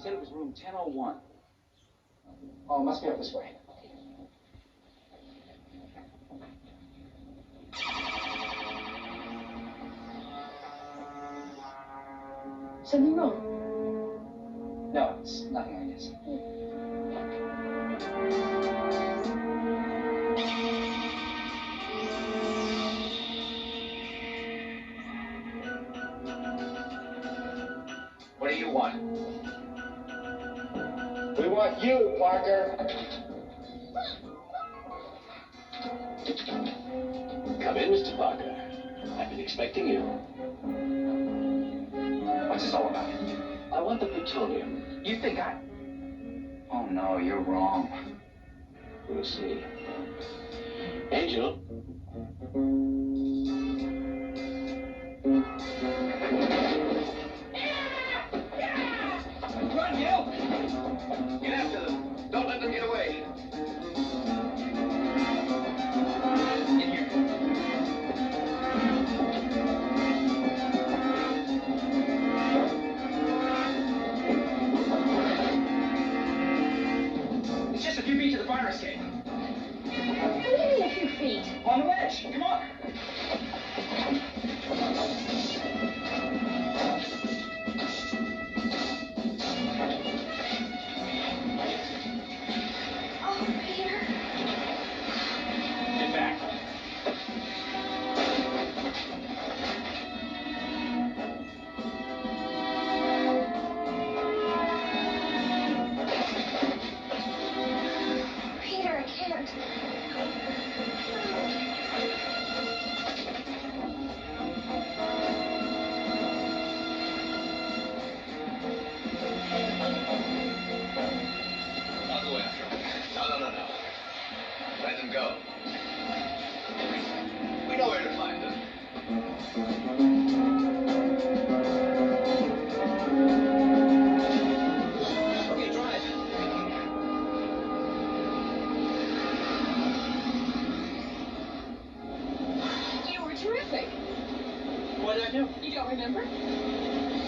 said it was room 1001. Oh, it must be up this way. Something wrong? No, it's nothing, I guess. What do you want? We want you, Parker. Come in, Mr. Parker. I've been expecting you. What's this all about? I want the plutonium. You think I... Oh, no, you're wrong. We'll see. Angel. Run, Gil! Get after them. Don't let them get away. In here. It's just a few feet to the fire escape. What do you mean a few feet? On the ledge. Come on. Oh, Peter. Get back. Peter, I can't. I'll go after him. No. Let them go. We know where to find them. Okay, drive. You were terrific. What did I do? You don't remember?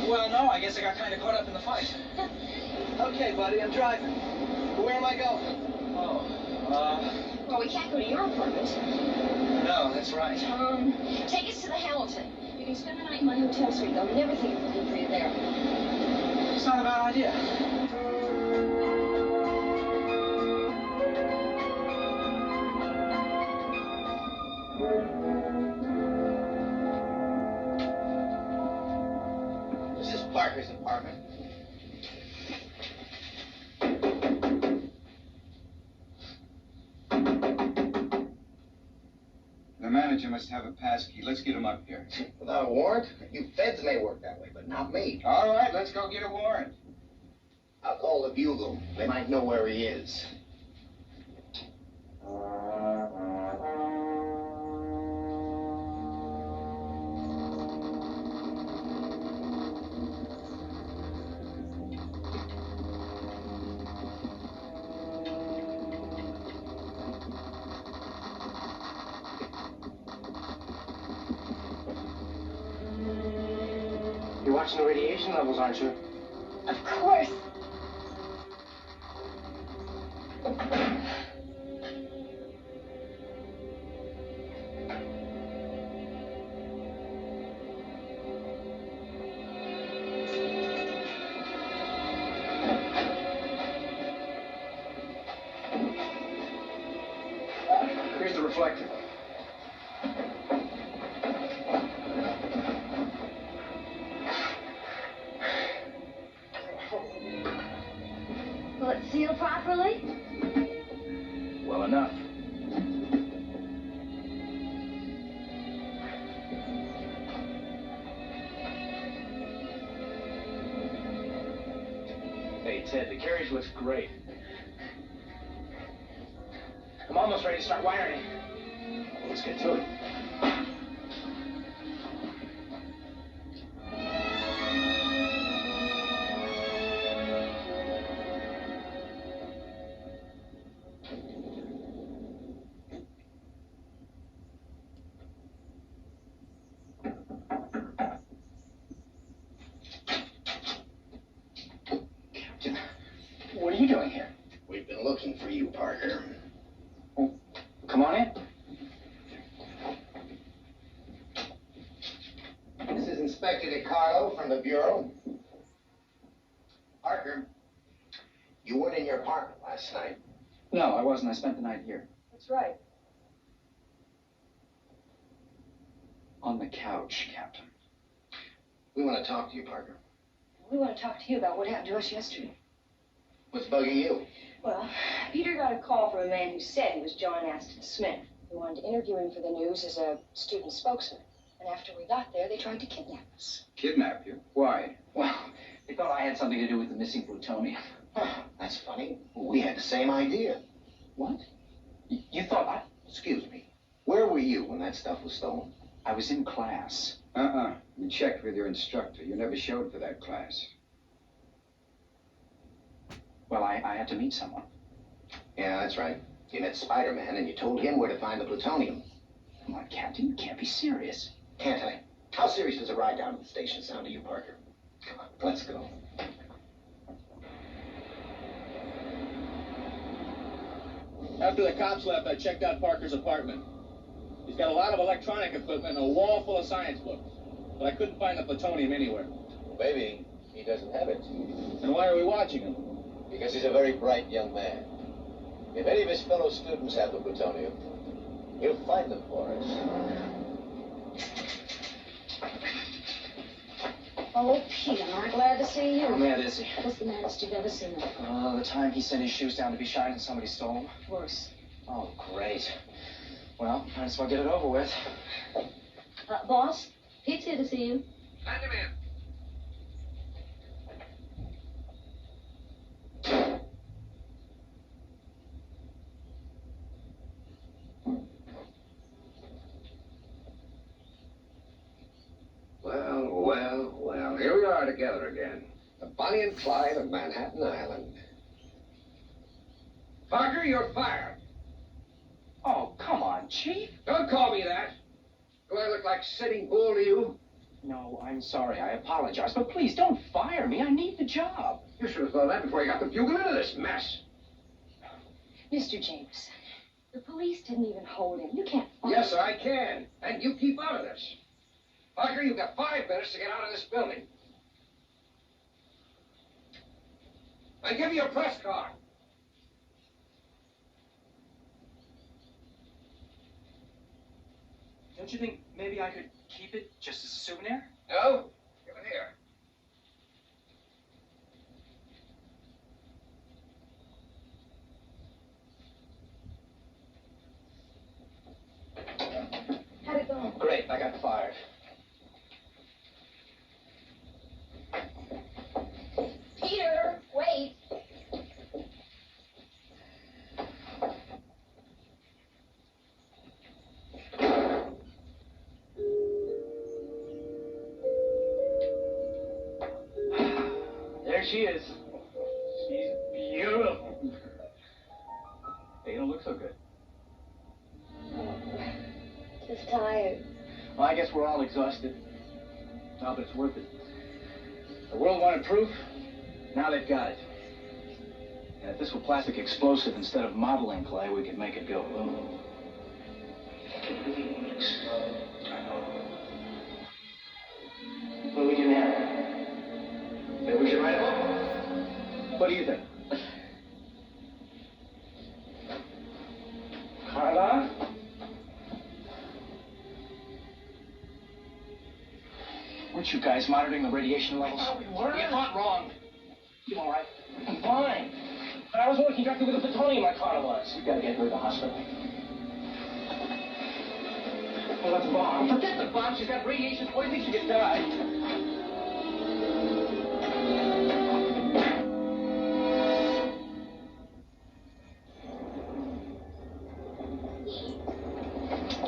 Well, no, I guess I got kind of caught up in the fight. Okay, buddy, I'm driving. Where am I going? Well, we can't go to your apartment. No, that's right. Take us to the Hamilton. You can spend the night in my hotel suite, though. We never think of looking for you there. It's not a bad idea. This is Parker's apartment. The manager must have a pass key. Let's get him up here. Without a warrant? You feds may work that way, but not me. All right, let's go get a warrant. I'll call the Bugle. They might know where he is. You're watching the radiation levels, aren't you? Of course. Here's the reflector. Will it seal properly? Well enough. Hey, Ted, the carriage looks great. I'm almost ready to start wiring. Well, let's get to it. you doing here? We've been looking for you, Parker. Oh, come on in. This is Inspector DiCarlo from the Bureau. Parker, you weren't in your apartment last night. No, I wasn't. I spent the night here. That's right. On the couch, Captain. We want to talk to you, Parker. We want to talk to you about what happened to us yesterday. What's bugging you? Well, Peter got a call from a man who said he was John Aston Smith. We wanted to interview him for the news as a student spokesman. And after we got there, they tried to kidnap us. Kidnap you? Why? Well, they thought I had something to do with the missing plutonium. Huh, that's funny. We had the same idea. What? You thought I... Excuse me. Where were you when that stuff was stolen? I was in class. You checked with your instructor. You never showed for that class. Well, I had to meet someone. Yeah, that's right. You met Spider-Man and you told him where to find the plutonium. Come on, Captain, you can't be serious. Can't I? How serious does a ride down to the station sound to you, Parker? Come on, let's go. After the cops left, I checked out Parker's apartment. He's got a lot of electronic equipment and a wall full of science books. But I couldn't find the plutonium anywhere. Maybe he doesn't have it. And why are we watching him? Because he's a very bright young man. If any of his fellow students have the plutonium, he'll find them for us. Oh, Pete, am I glad to see you. How mad is he? What's the maddest you've ever seen him? The time he sent his shoes down to be shined and somebody stole them. Worse. Oh, great. Well, might as well get it over with. Boss, Pete's here to see you. Send him in. Well, here we are together again. The Bonnie and Clyde of Manhattan Island. Parker, you're fired. Oh, come on, Chief. Don't call me that. Do I look like Sitting Bull to you? No, I'm sorry. I apologize. But please, don't fire me. I need the job. You should have thought of that before you got the bugle into this mess. Mr. Jameson, the police didn't even hold him. You can't find Yes, him. I can. And you keep out of this. Parker, you've got 5 minutes to get out of this building. And give me your press card. Don't you think maybe I could keep it just as a souvenir? No? Give it here. How'd it go? Great, I got fired. Peter, wait. There she is. She's beautiful. Hey, you don't look so good. Just tired. Well, I guess we're all exhausted. No, but it's worth it. The world wanted proof. Now they've got it. And if this were plastic explosive instead of modeling clay, we could make it go boom. What do we do now? Maybe we should write a book. What do you think? Carla? Weren't you guys monitoring the radiation levels? Oh, we were? You're not wrong. You all right? I'm fine. But I was working directly with the plutonium my car was. We gotta get her to the hospital. Well, that's a bomb. Forget the bomb. She's got radiation poisoning. She could die.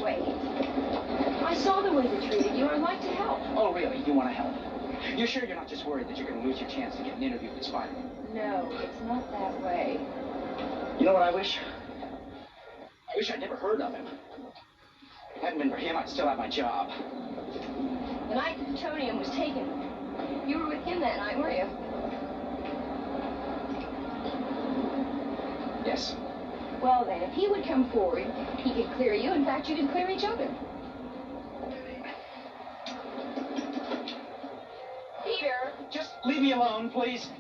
Wait. I saw the way they treated you. I'd like to help. Oh, really? You want to help? You're sure you're not just worried that you're going to lose your chance to get an interview with Spider-Man? No, it's not that way. You know what I wish? I wish I'd never heard of him. If it hadn't been for him, I'd still have my job. The night the plutonium was taken, you were with him that night, weren't you? Yes. Well, then, if he would come forward, he could clear you. In fact, you could clear each other. Peter! Just leave me alone, please.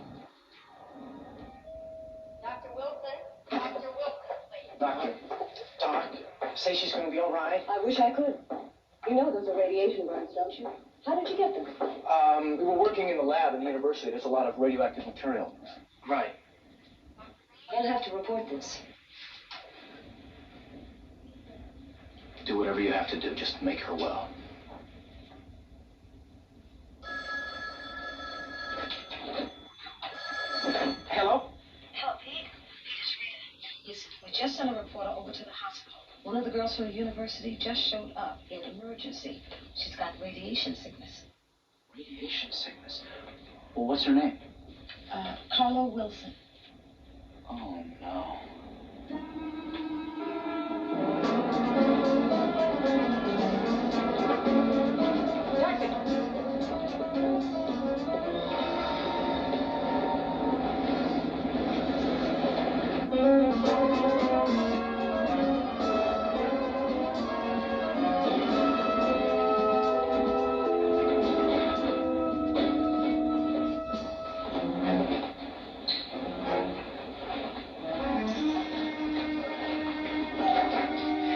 Dr. Wilson? Dr. Wilson, please. Doctor. Doc, say she's going to be all right. I wish I could. You know those are radiation burns, don't you? How did you get them? We were working in the lab in the university. There's a lot of radioactive material. Right. You'll have to report this. Do whatever you have to do. Just make her well. Hello? Hello, Pete. It's Rita. Listen, we just sent a reporter over to the hospital. One of the girls from the university just showed up in emergency. She's got radiation sickness. Radiation sickness? Well, what's her name? Carla Wilson. Oh, no.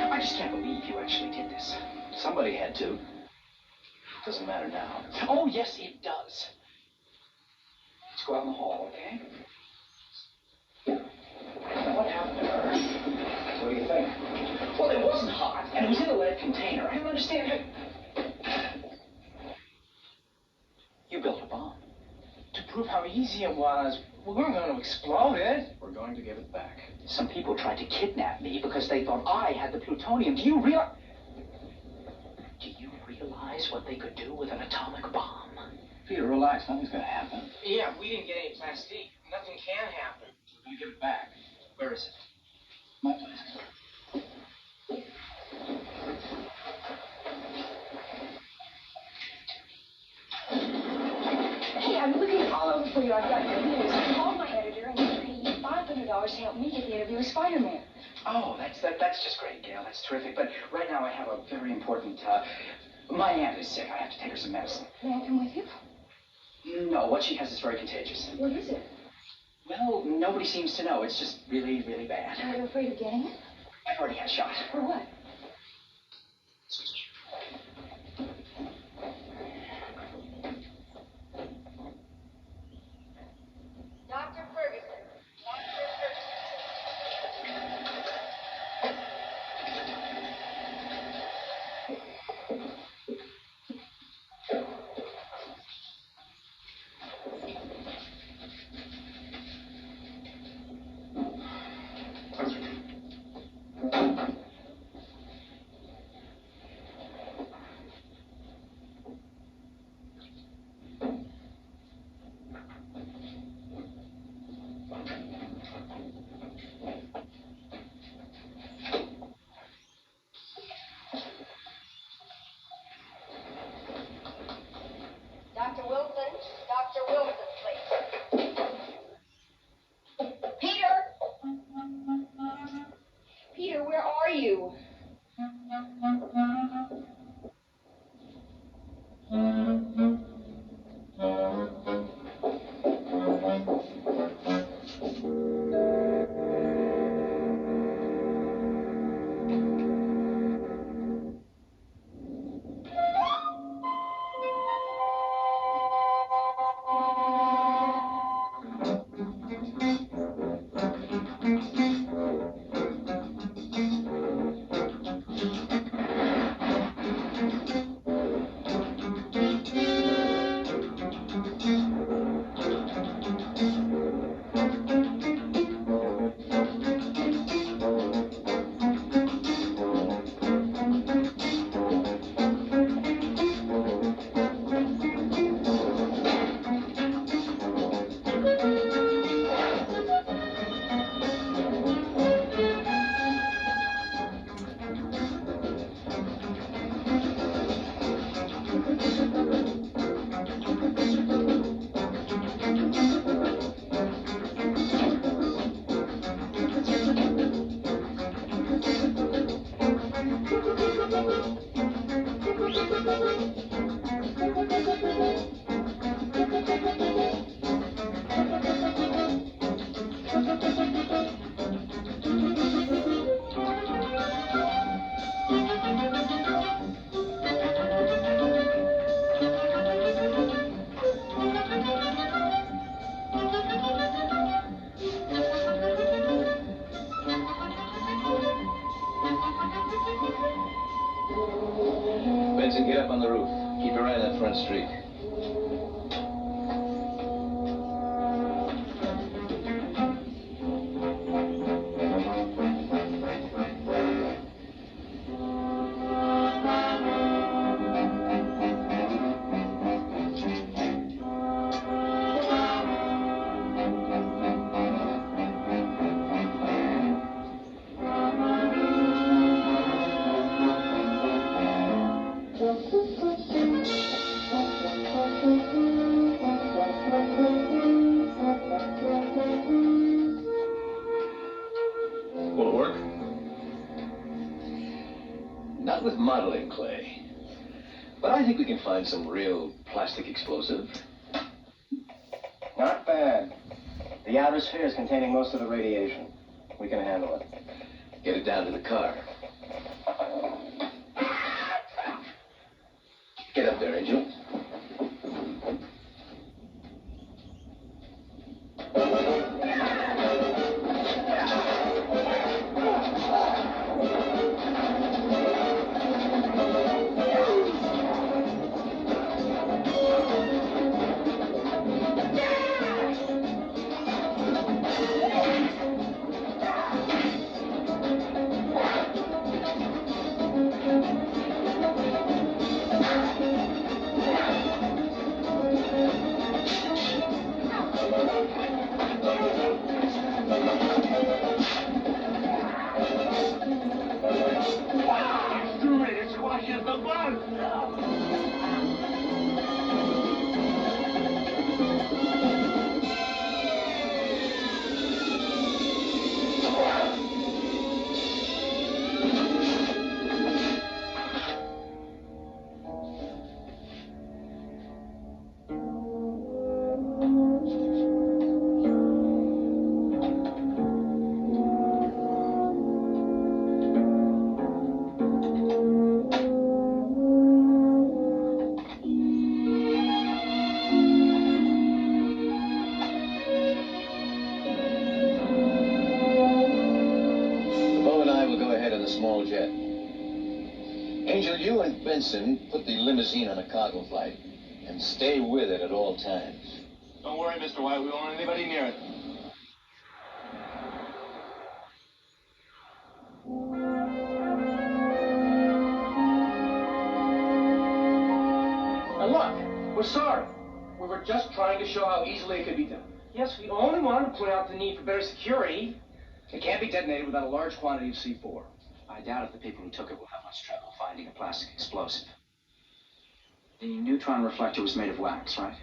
I just can't believe you actually did this. Somebody had to. Doesn't matter now. Oh, yes, it does. Let's go out in the hall, okay? Now, what happened to her? What do you think? Well, it wasn't hot, and it was in a lead container. I don't understand how... You built a bomb. To prove how easy it was. We weren't going to explode it. We're going to give it back. Some people tried to kidnap me because they thought I had the plutonium. Do you realize what they could do with an atomic bomb? Peter, relax. Nothing's going to happen. Yeah, we didn't get any plastic. Nothing can happen. We're going to give it back. Where is it? My place. Hey, I'm looking all over for you. I've got your news. I called my editor and he's paying you $500 to help me get the interview with Spider-Man. Oh, that's just great, Gail. That's terrific. But right now I have a very important, my aunt is sick. I have to take her some medicine. May I come with you? No, what she has is very contagious. What is it? Well, nobody seems to know. It's just really, really bad. Are you afraid of getting it? I've already had a shot. For what? Dr. Ferguson. street. Will it work? Not with modeling clay. But I think we can find some real plastic explosive. Not bad. The outer sphere is containing most of the radiation. We can handle it. Get it down to the car. Get up there, Angel. Small jet. Angel, you and Benson put the limousine on a cargo flight and stay with it at all times. Don't worry, Mr. White. We won't want anybody near it. And look, we're sorry. We were just trying to show how easily it could be done. Yes, we only wanted to point out the need for better security. It can't be detonated without a large quantity of C4. I doubt if the people who took it will have much trouble finding a plastic explosive. The neutron reflector was made of wax, right?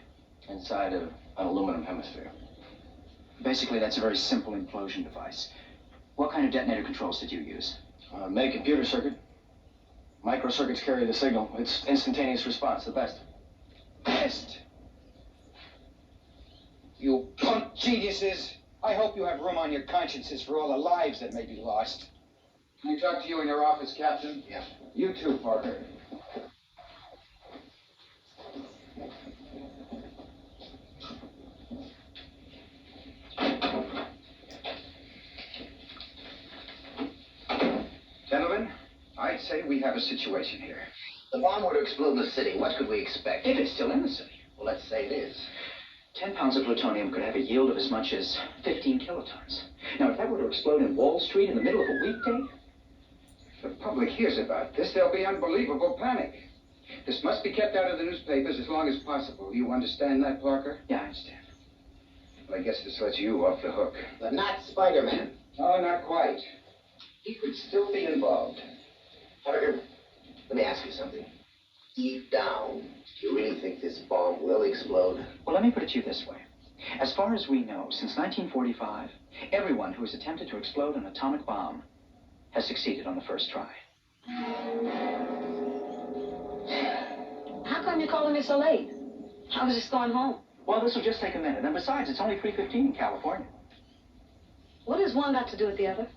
Inside of an aluminum hemisphere. Basically, that's a very simple implosion device. What kind of detonator controls did you use? Made computer circuit. Microcircuits carry the signal. It's instantaneous response, the best. Best? You punk geniuses. I hope you have room on your consciences for all the lives that may be lost. Can I talk to you in your office, Captain? Yeah. You too, Parker. Gentlemen, I'd say we have a situation here. The bomb were to explode in the city. What could we expect? If it's still in the city. Well, let's say it is. 10 pounds of plutonium could have a yield of as much as 15 kilotons. Now, if that were to explode in Wall Street in the middle of a weekday, If the public hears about this, there'll be unbelievable panic. This must be kept out of the newspapers as long as possible. You understand that, Parker? yeah, I understand. Well, I guess this lets you off the hook. But not Spider-Man. Oh, not quite. He could still be involved. Parker, let me ask you something. Deep down, do you really think this bomb will explode? Well, let me put it to you this way. As far as we know, since 1945, everyone who has attempted to explode an atomic bomb has succeeded on the first try. How come you're calling me so late? I was just going home. Well, this will just take a minute. And besides, it's only 3:15 in California. What has one got to do with the other?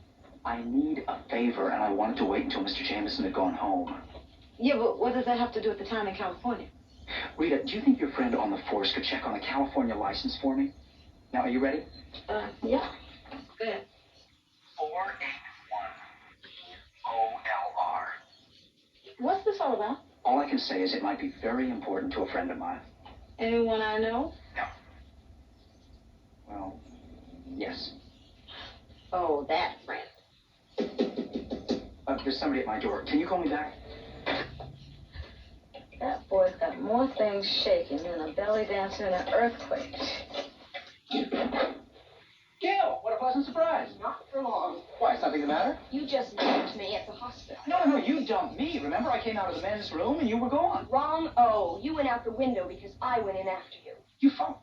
I need a favor, and I wanted to wait until Mr. Jameson had gone home. Yeah, but what does that have to do with the time in California? Rita, do you think your friend on the force could check on a California license for me? Now, are you ready? Yeah. Go ahead. 481 OLR. What's this all about? All I can say is it might be very important to a friend of mine. Anyone I know? No. Well, yes. Oh, that friend. There's somebody at my door. Can you call me back? That boy's got more things shaking than a belly dancer in an earthquake. Gail, what a pleasant surprise. Not for long. Why, something the matter? You just dumped me at the hospital. No, you dumped me. Remember, I came out of the men's room and you were gone. Wrong. Oh, you went out the window because I went in after you. You phoned.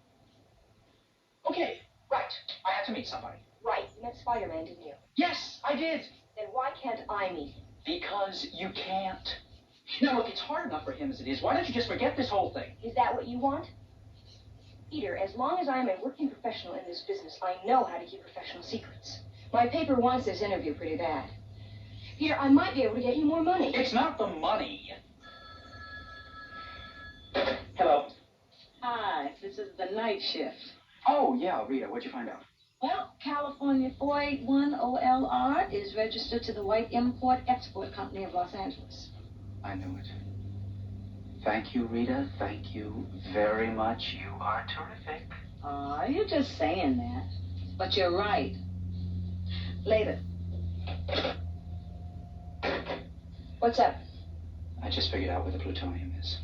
Okay, right. I had to meet somebody. Right. You met Spider-Man, didn't you? Yes, I did. Then why can't I meet him? Because you can't. Now, look, it's hard enough for him as it is. Why don't you just forget this whole thing? Is that what you want? Peter, as long as I am a working professional in this business, I know how to keep professional secrets. My paper wants this interview pretty bad. Peter, I might be able to get you more money. It's not the money. Hello. Hi, this is the night shift. Oh, yeah, Rita, what'd you find out? Well, California 481OLR is registered to the White Import-Export Company of Los Angeles. I knew it. Thank you, Rita. Thank you very much. You are terrific. Oh, you're just saying that. But you're right. Later. What's up? I just figured out where the plutonium is.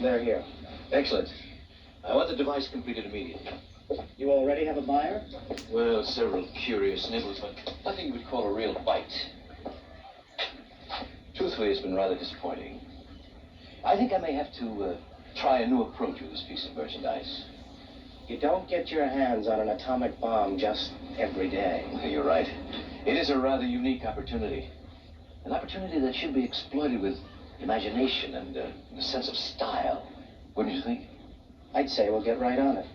They're here. Excellent. I want the device completed immediately. You already have a buyer? Well, several curious nibbles, but nothing we'd call a real bite. Truthfully, it's been rather disappointing. I think I may have to try a new approach with this piece of merchandise. You don't get your hands on an atomic bomb just every day. You're right. It is a rather unique opportunity. An opportunity that should be exploited with imagination and a sense of style. Wouldn't you think? I'd say we'll get right on it.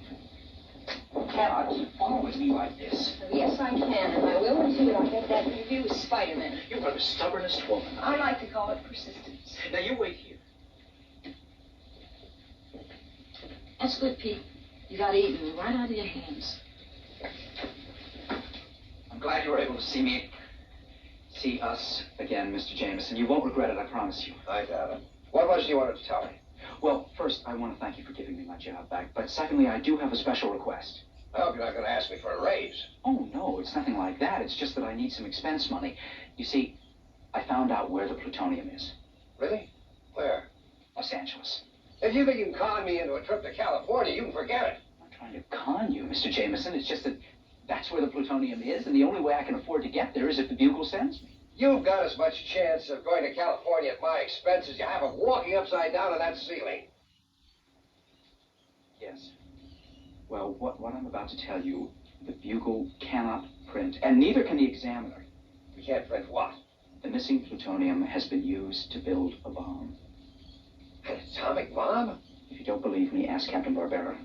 Cannot keep following me like this. Yes, I can, and I will until I get that interview with Spider-Man. You are the stubbornest woman. I like to call it persistence. Now, you wait here. That's good, Pete. You got eaten right out of your hands. I'm glad you were able to see us again, Mr. Jameson. You won't regret it, I promise you. I doubt it. What was it you wanted to tell me? Well, first, I want to thank you for giving me my job back. But secondly, I do have a special request. I hope you're not going to ask me for a raise. Oh, no, it's nothing like that. It's just that I need some expense money. You see, I found out where the plutonium is. Really? Where? Los Angeles. If you think you can con me into a trip to California, you can forget it. I'm not trying to con you, Mr. Jameson. It's just that that's where the plutonium is, and the only way I can afford to get there is if the Bugle sends me. You've got as much chance of going to California at my expense as you have of walking upside down on that ceiling. Yes. Well, what I'm about to tell you, the Bugle cannot print, and neither can the Examiner. You can't print what? The missing plutonium has been used to build a bomb. An atomic bomb? If you don't believe me, ask Captain Barbera.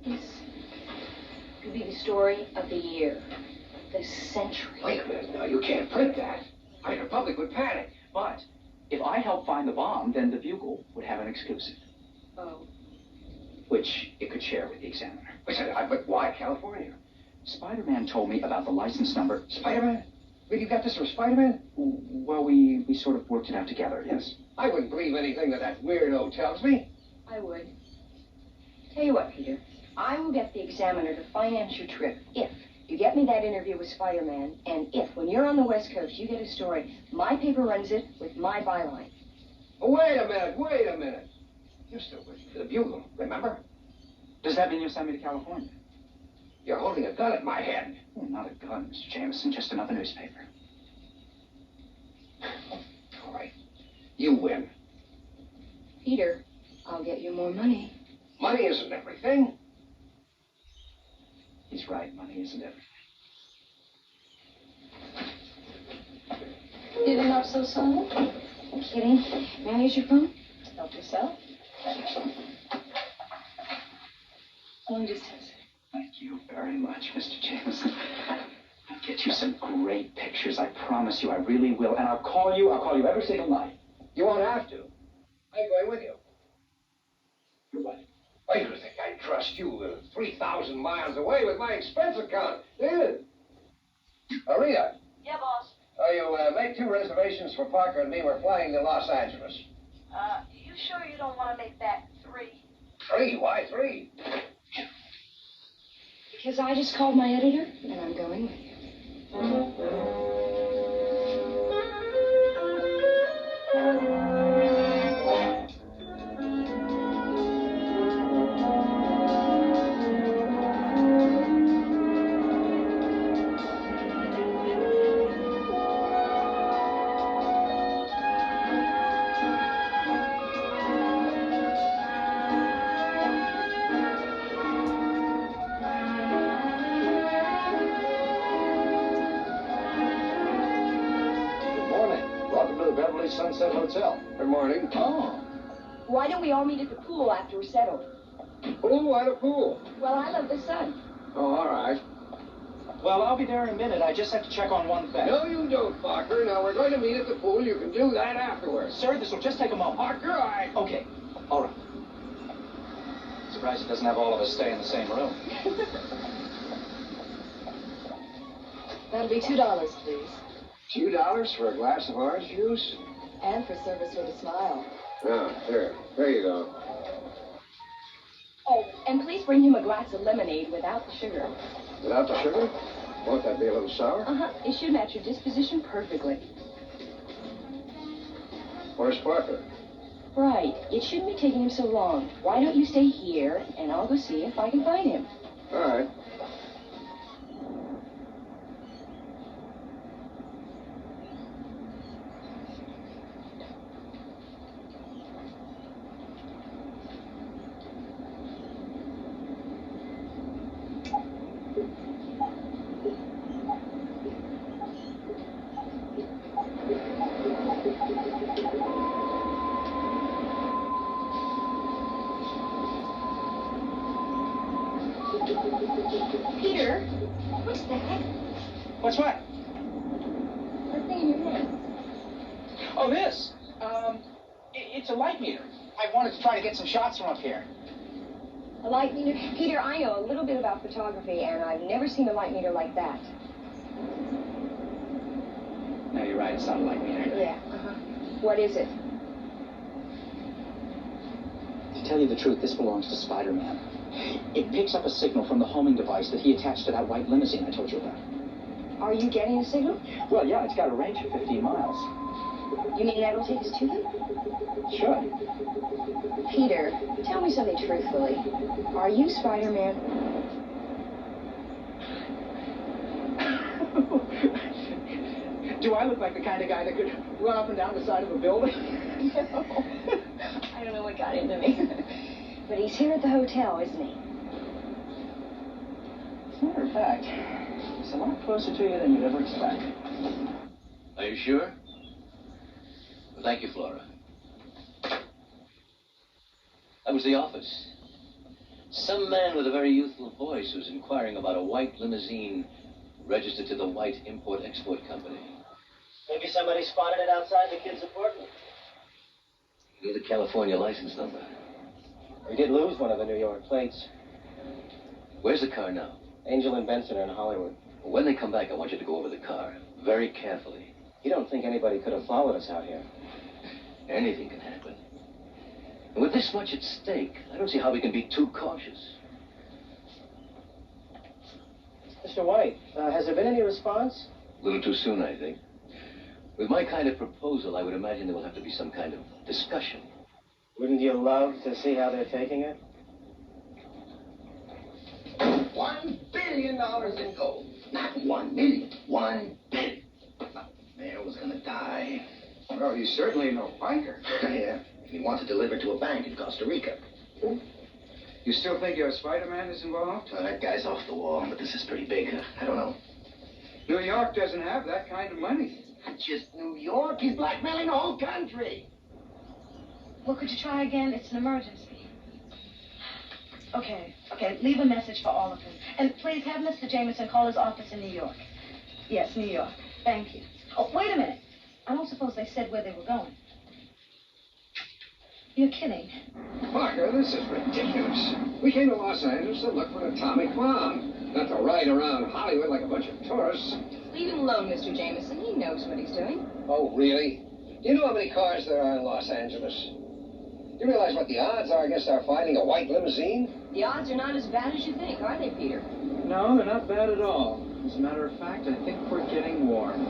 This could be the story of the year, the century. Wait a minute now, you can't print that. I mean, the public would panic. But if I help find the bomb, then the Bugle would have an exclusive, Oh. which it could share with the Examiner. But why California? Spider-Man told me about the license number. Spider-Man? Really, you got this from Spider-Man? Well, we sort of worked it out together, yes. I wouldn't believe anything that weirdo tells me. I would. Tell you what, Peter. I will get the Examiner to finance your trip if you get me that interview with Spider-Man, and if, when you're on the West Coast, you get a story, my paper runs it with my byline. Oh, wait a minute. You're still working for the Bugle, remember? Does that mean you'll send me to California? You're holding a gun at my head. Oh, not a gun, Mr. Jameson, just another newspaper. All right. You win. Peter, I'll get you more money. Money isn't everything. He's right, money isn't everything. Giving up so soon? I'm kidding. May I use your phone? Help yourself. Long distance. Thank you very much, Mr. Jameson. I'll get you some great pictures. I promise you, I really will. And I'll call you every single night. You won't have to. I'm going with you. You're right. Why do you think I trust you 3,000 miles away with my expense account? Yeah. Rita. Yeah, boss. You make 2 reservations for Parker and me. We're flying to Los Angeles. You sure you don't want to make that 3? 3? Why 3? Because I just called my editor, and I'm going with you. Sunset Hotel. Good morning. Oh. Why don't we all meet at the pool after we're settled? Pool? Why the pool? Well, I love the sun. Oh, all right. Well, I'll be there in a minute. I just have to check on one thing. No, you don't, Parker. Now, we're going to meet at the pool. You can do that afterwards. Sir, this will just take a moment. Parker, Okay. All right. Surprised he doesn't have all of us stay in the same room. That'll be $2, please. $2 for a glass of orange juice? And for service with a smile. Oh, here. There you go. Oh, and please bring him a glass of lemonade without the sugar. Without the sugar? Won't that be a little sour? Uh-huh. It should match your disposition perfectly. Where's Parker? Right. It shouldn't be taking him so long. Why don't you stay here, and I'll go see if I can find him. All right. Peter, what's that? What's what? That thing in your hand. Oh, this. It's a light meter. I wanted to try to get some shots from up here. A light meter? Peter, I know a little bit about photography, and I've never seen a light meter like that. No, you're right. It's not a light meter. Yeah, What is it? To tell you the truth, this belongs to Spider-Man. It picks up a signal from the homing device that he attached to that white limousine I told you about. Are you getting a signal? Well, yeah, it's got a range of 15 miles. You mean that'll take us to them? Sure. Peter, tell me something truthfully. Are you Spider-Man? Do I look like the kind of guy that could run up and down the side of a building? No. I don't know what got into me. But he's here at the hotel, isn't he? As a matter of fact, he's a lot closer to you than you'd ever expect. Are you sure? Well, thank you, Flora. That was the office. Some man with a very youthful voice was inquiring about a white limousine registered to the White Import-Export Company. Maybe somebody spotted it outside the kid's apartment. Give the California license number. We did lose one of the New York plates. Where's the car now? Angel and Benson are in Hollywood. When they come back, I want you to go over the car very carefully. You don't think anybody could have followed us out here? Anything can happen. And with this much at stake, I don't see how we can be too cautious. Mr. White, has there been any response? A little too soon, I think. With my kind of proposal, I would imagine there will have to be some kind of discussion. Wouldn't you love to see how they're taking it? $1 billion! million in gold. Not 1 million, 1 billion. Mayor was gonna die. Well, he's certainly no biker. Yeah, he wants to deliver to a bank in Costa Rica. You still think your Spider-Man is involved? Well, that guy's off the wall, but this is pretty big. I don't know. New York doesn't have that kind of money. Just New York? He's blackmailing the whole country. Well, could you try again? It's an emergency. Okay, leave a message for all of them. And please have Mr. Jameson call his office in New York. Yes, New York. Thank you. Oh, wait a minute. I don't suppose they said where they were going. You're kidding. Parker, this is ridiculous. We came to Los Angeles to look for an atomic bomb, not to ride around Hollywood like a bunch of tourists. Leave him alone, Mr. Jameson. He knows what he's doing. Oh, really? Do you know how many cars there are in Los Angeles? Do you realize what the odds are against our finding a white limousine? The odds are not as bad as you think, are they, Peter? No, they're not bad at all. As a matter of fact, I think we're getting warm.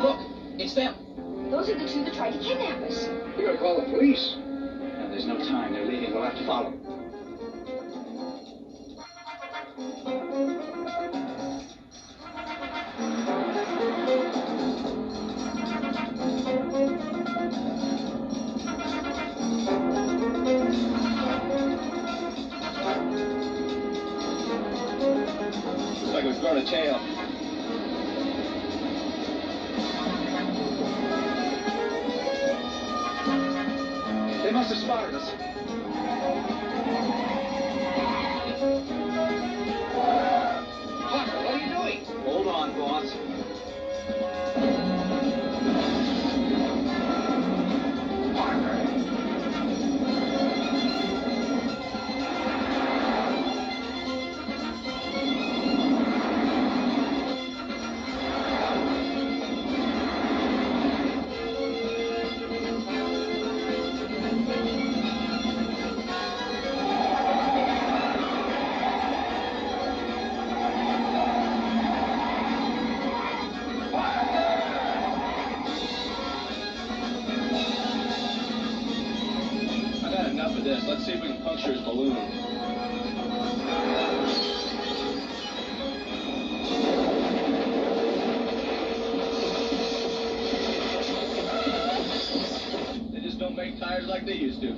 Look, it's them. Those are the two that tried to kidnap us. We gotta call the police. No, there's no time. They're leaving. We'll have to follow them. Looks like we've grown a tail. They must have spotted us. Parker, what are you doing? Hold on, boss. I've had enough of this. Let's see if we can puncture his balloon. They just don't make tires like they used to.